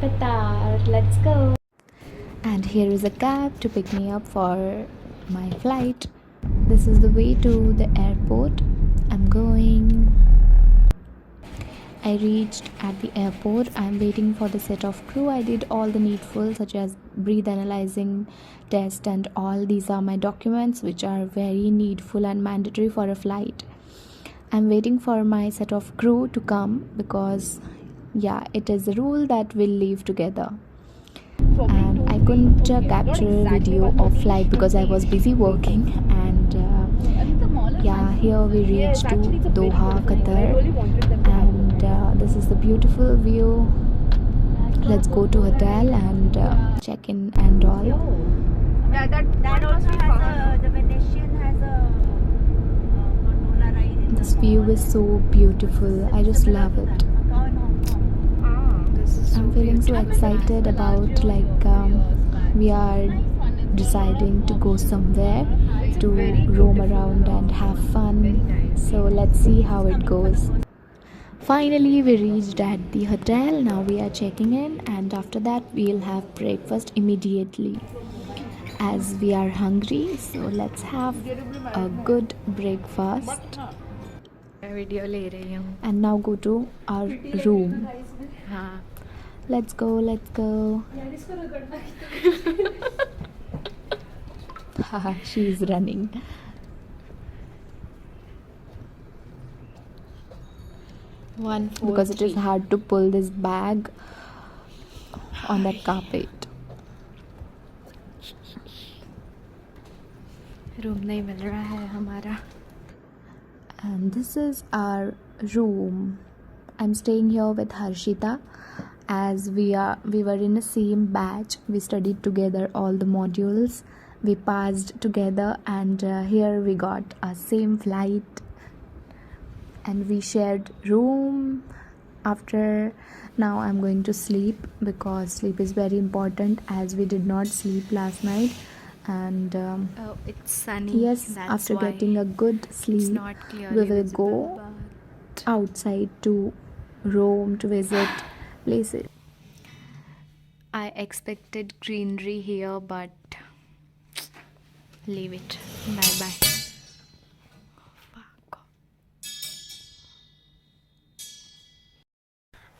Qatar. Let's go. And here is a cab to pick me up for my flight. This is the way to the airport. I'm going. I reached at the airport. I'm waiting for the set of crew. I did all the needful, such as breath analyzing test, and all these are my documents which are very needful and mandatory for a flight. I'm waiting for my set of crew to come because it is a rule that we'll leave together. And I couldn't capture a video of flight because I was busy working. And here we reached to Doha, Qatar, and this is the beautiful view. Let's go to hotel and check in and all. That also has the Venetian has a gondola ride. This view is so beautiful. I just love it. I'm feeling so excited about we are deciding to go somewhere to roam around and have fun. So let's see how it goes. Finally, we reached at the hotel. Now we are checking in, and after that we'll have breakfast immediately as we are hungry. So let's have a good breakfast and now go to our room. Let's go. She's running. Because it is hard to pull this bag on that carpet. Room नहीं मिल रहा है हमारा. And this is our room. I'm staying here with Harshita, as we were in the same batch. We studied together all the modules. We passed together, and here we got a same flight, and we shared room. After now I'm going to sleep because sleep is very important, as we did not sleep last night. And it's sunny. Yes, after getting a good sleep, we will go outside to roam, to visit places. I expected greenery here, but leave it. Bye.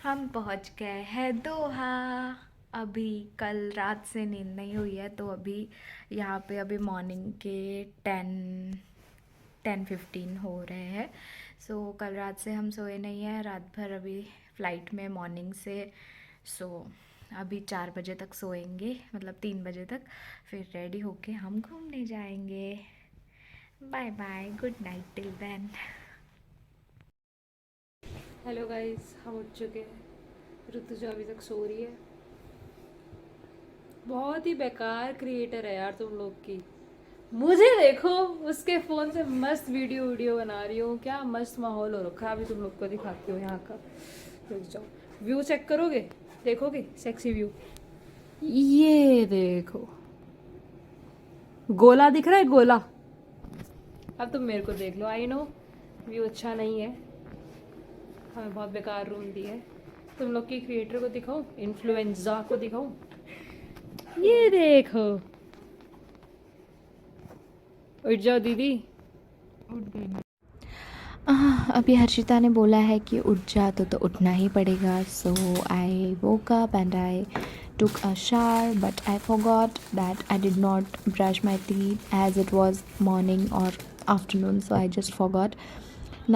हम पहुंच गए हैं दोहा. अभी कल रात से नींद नहीं हुई है, तो अभी यहाँ पे अभी मॉर्निंग के 10:15 हो रहे हैं. सो कल रात से हम सोए नहीं हैं, रात भर अभी फ़्लाइट में मॉर्निंग से. सो अभी 4 बजे तक सोएंगे, मतलब 3 बजे तक. फिर रेडी होके हम घूमने जाएंगे. Bye, good night till then. Hello guys, हम उठ चुके हैं. ऋतुजा अभी तक सो रही है. बहुत ही बेकार क्रिएटर है यार तुम लोग की. मुझे देखो, उसके फ़ोन से मस्त वीडियो बना रही हूँ. क्या मस्त माहौल हो रखा है. अभी तुम लोग को दिखाती हूँ यहाँ का. रुक जाओ, व्यू चेक करोगे, देखोगे सेक्सी व्यू. ये देखो, गोला दिख रहा है, गोला. अब तुम मेरे को देख लो. आई नो व्यू अच्छा नहीं है, हमें बहुत बेकार रूम दी है. तुम लोग की क्रिएटर को दिखाऊं, इन्फ्लुएंजा को दिखाऊं. ये देखो, उठ जाओ दीदी. अभी हर्षिता ने बोला है कि उठ जा, तो उठना ही पड़ेगा. So I woke up and I took a shower, but I forgot that I did not brush my teeth as it was morning or afternoon, so I just forgot.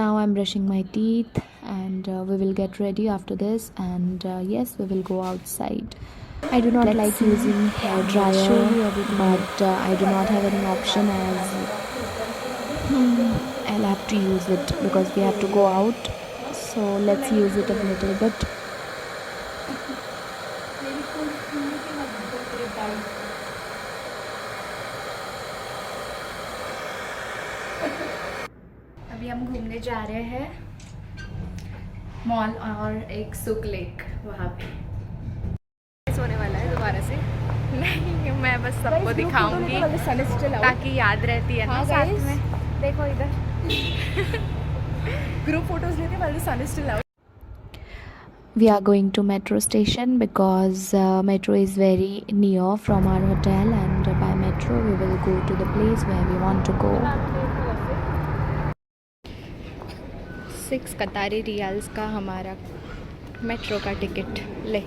Now I'm brushing my teeth, and we will get ready after this, and yes, we will go outside. I do not like using hair dryer, but I do not have any option, as I'll have to use it because we have to go out. So let's use it a little bit. अभी हम घूमने जा रहे हैं mall और एक सुक lake. वहाँ पे सोने वाला है दोबारा से. नहीं, मैं बस सबको दिखाऊंगी ताकि याद रहती है ना साथ में. देखो इधर ग्रुप फोटोज लेते वाले sun still out. We are going to metro station because metro is very near from our hotel, and by metro we will go to the place where we want to go. 6 Katari riyals का हमारा metro का ticket ले।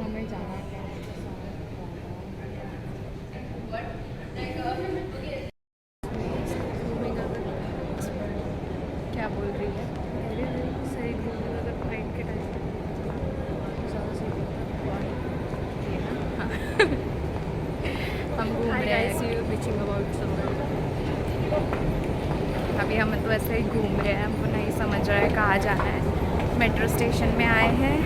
हमें जाना क्या बोल रही है? सही अगर फ्लाइट के टाइम ज़्यादा सही हम घूम रहे हैं। अभी हम तो ऐसे ही घूम रहे हैं, हमको नहीं समझ रहा है कहाँ जाना है। मेट्रो स्टेशन में आए हैं।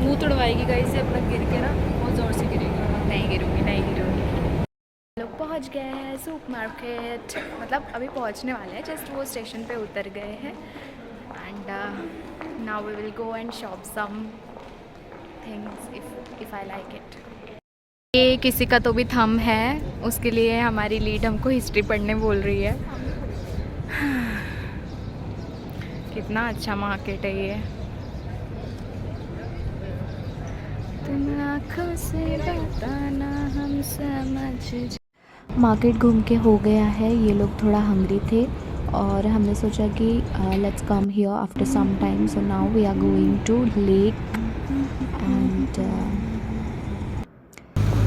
मुंह तोड़वाएगी गाइस से अपना गिर के ना, बहुत ज़ोर से गिरेगी। नहीं गिरूंगी, नहीं गिरूंगी। लोग पहुंच गए हैं सुपर मार्केट, मतलब अभी पहुंचने वाले हैं, जस्ट वो स्टेशन पे उतर गए हैं। And now we will go and shop some things if I like it. ये किसी का तो भी थंब है, उसके लिए हमारी लीड हमको हिस्ट्री पढ़ने बोल रही है। कितना अच्छा मार्केट है ये। तुम आँखों से बताना हम समझ। मार्केट घूम के हो गया है, ये लोग थोड़ा हंग्री थे और हमने सोचा कि let's come here after some time, so now we are going to lake and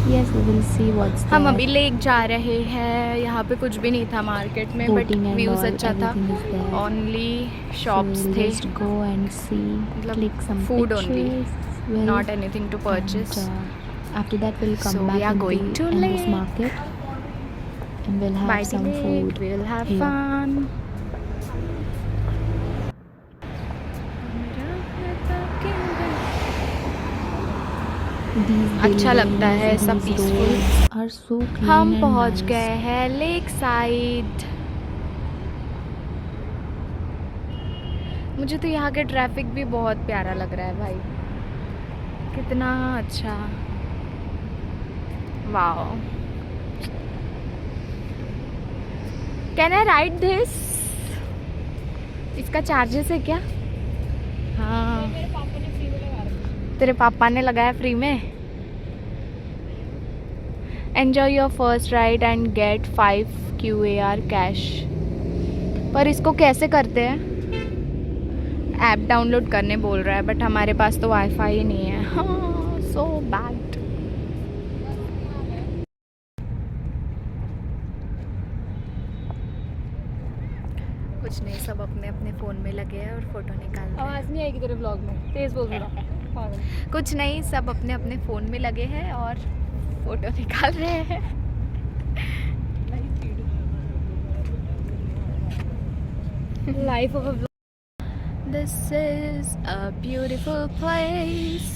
yes we will see what's हम अभी लेक जा रहे हैं। यहाँ पे कुछ भी नहीं था मार्केट में, बट व्यूज़ अच्छा था, ओनली शॉप्स थे, just go and see, मतलब click some food only, pictures, not anything to purchase. after that we'll come So back we are in going to in this lake. market and we'll have By the some lake, food we will have here. fun. These अच्छा buildings, लगता है, सब these peaceful। roads are so clean हम and पहुँच nice. गए हैं lake side. मुझे तो यहाँ के ट्रैफिक भी बहुत प्यारा लग रहा है भाई, कितना अच्छा। Wow, can I ride this? इसका चार्जेस है क्या? हाँ, तेरे पापा ने लगाया फ्री में। Enjoy your first ride and get 5 QAR cash. पर इसको कैसे करते हैं? ऐप डाउनलोड करने बोल रहा है, बट हमारे पास तो वाईफाई ही नहीं है। हाँ, सो बैड। कुछ नहीं, सब अपने अपने फ़ोन में लगे हैं और फ़ोटो निकाल रहे हैं। आवाज़ नहीं आएगी तेरे ब्लॉग में, तेज़ बोल रहा पागल। कुछ नहीं, सब अपने अपने फ़ोन में लगे हैं और फ़ोटो निकाल रहे हैं। Life of a This is a beautiful place.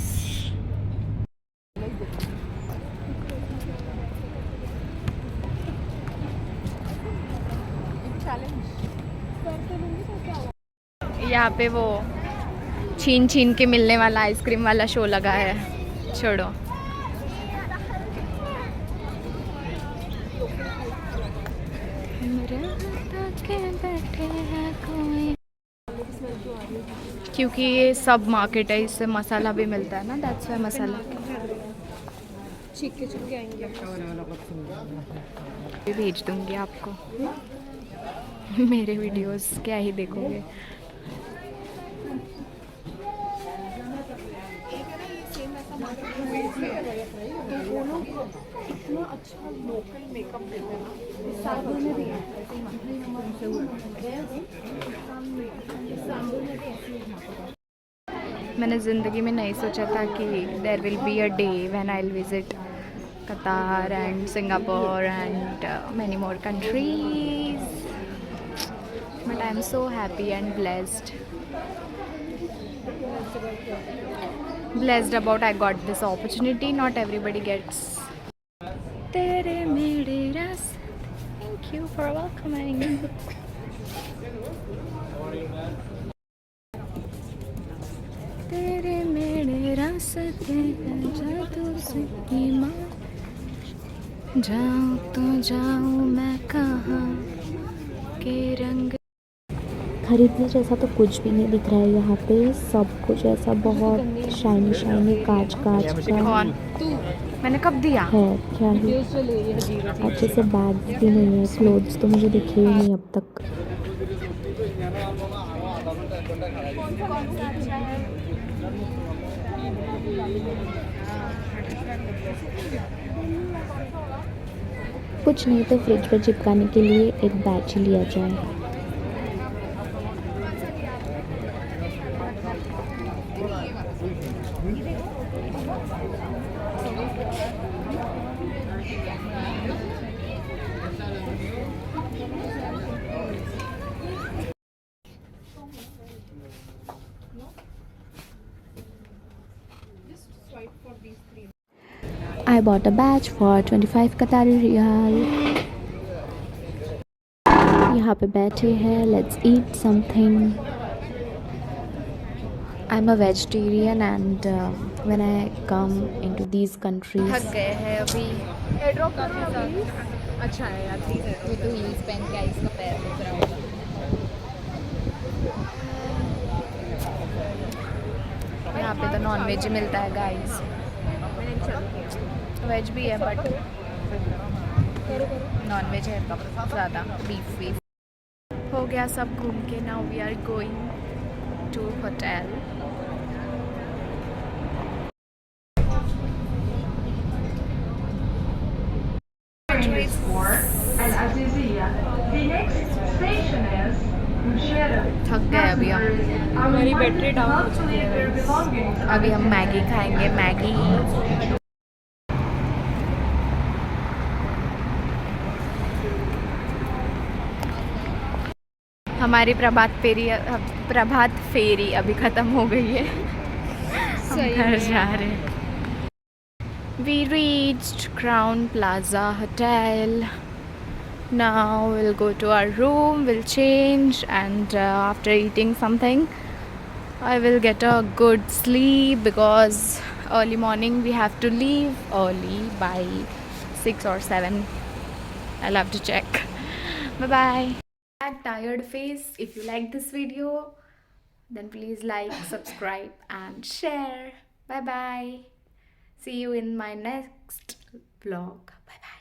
यहाँ पे वो छीन छीन के मिलने वाला आइसक्रीम वाला शो लगा है। छोड़ो, क्योंकि ये सब मार्केट है, इससे मसाला भी मिलता है ना, दैट्स वाई मसाला। छीक के आएंगे। भी भेज दूंगी आपको। मेरे वीडियोस क्या ही देखोगे। इतना अच्छा लोकल मेकअप देते हैं ना। मैंने ज़िंदगी में नहीं सोचा था कि there will be a day when I will visit Qatar and Singapore and many more countries, but I am so happy and blessed about I got this opportunity. Not everybody gets. Tere mere raste, thank you for welcoming. तेरे मेरे रास्ते हैं जादू से ईमान, जाऊँ तो जाऊँ मैं कहाँ के रंग। खरीदने जैसा तो कुछ भी नहीं दिख रहा है यहाँ पे, सब कुछ ऐसा बहुत शाइनी शाइनी कांच कांच का कौन? मैंने कब दिया? है। क्या है, अच्छे से बैग्स भी नहीं है, क्लोथ्स तो मुझे दिखे ही नहीं अब तक। कुछ नहीं तो फ्रिज पर चिपकाने के लिए एक बैच ही लिया जाए। I bought a batch for 25 Qatari Riyal. यहाँ पे बैठे हैं, let's eat something. I'm a vegetarian and when I come into these countries, थक गए हैं अभी। अच्छा है यार, ये तो हील्स पहन के आई, इसका पैर दिख रहा होगा। यहाँ पे तो नॉन वेज ही मिलता है गाइस, वेज भी है बट नॉन वेज है कब ज़्यादा, बीफ वीफ। हो गया सब घूम के, now we are going to hotel. थक गए अभी हम, हमारी बैटरी डाउन हो चुकी है। अभी हम मैगी खाएंगे, मैगी। हमारी प्रभात फेरी अभी ख़त्म हो गई है, हम घर जा रहे हैं। We reached Crown Plaza Hotel. Now we'll go to our room, we'll change, and after eating something I will get a good sleep because early morning we have to leave early by 6 or 7. I'll have to check. Bye bye. That tired face. If you like this video, then please like, subscribe and share. Bye bye. See you in my next vlog. Bye bye.